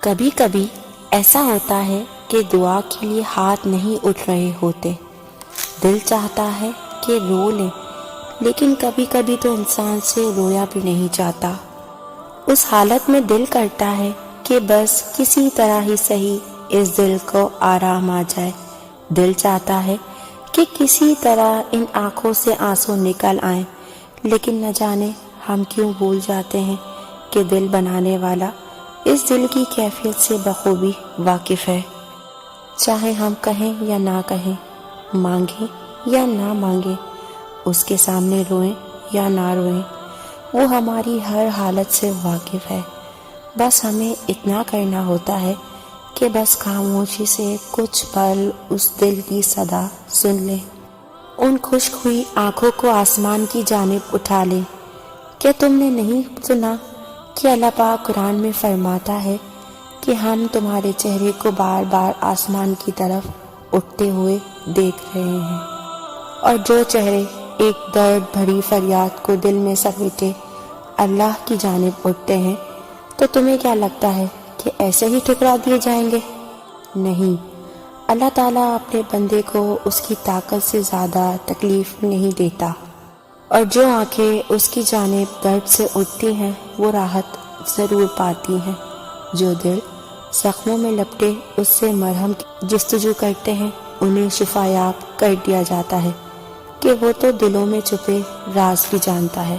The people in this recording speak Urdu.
کبھی کبھی ایسا ہوتا ہے کہ دعا کے لیے ہاتھ نہیں اٹھ رہے ہوتے، دل چاہتا ہے کہ رو لے، لیکن کبھی کبھی تو انسان سے رویا بھی نہیں چاہتا۔ اس حالت میں دل کرتا ہے کہ بس کسی طرح ہی صحیح اس دل کو آرام آ جائے۔ دل چاہتا ہے کہ کسی طرح ان آنکھوں سے آنسو نکل آئیں، لیکن نہ جانے ہم کیوں بھول جاتے ہیں کہ دل بنانے والا اس دل کی کیفیت سے بخوبی واقف ہے۔ چاہے ہم کہیں یا نہ کہیں، مانگیں یا نہ مانگیں، اس کے سامنے روئیں یا نہ روئیں، وہ ہماری ہر حالت سے واقف ہے۔ بس ہمیں اتنا کرنا ہوتا ہے کہ بس خاموشی سے کچھ پل اس دل کی صدا سن لیں، ان خشک ہوئی آنکھوں کو آسمان کی جانب اٹھا لیں۔ کیا تم نے نہیں سنا کہ اللہ پاک قرآن میں فرماتا ہے کہ ہم تمہارے چہرے کو بار بار آسمان کی طرف اٹھتے ہوئے دیکھ رہے ہیں، اور جو چہرے ایک درد بھری فریاد کو دل میں سمیٹے اللہ کی جانب اٹھتے ہیں، تو تمہیں کیا لگتا ہے کہ ایسے ہی ٹھکرا دیے جائیں گے؟ نہیں، اللہ تعالیٰ اپنے بندے کو اس کی طاقت سے زیادہ تکلیف نہیں دیتا، اور جو آنکھیں اس کی جانب درد سے اٹھتی ہیں وہ راحت ضرور پاتی ہیں۔ جو دل زخموں میں لپٹے اس سے مرہم کی جستجو کرتے ہیں، انہیں شفا یاب کر دیا جاتا ہے کہ وہ تو دلوں میں چھپے راز بھی جانتا ہے۔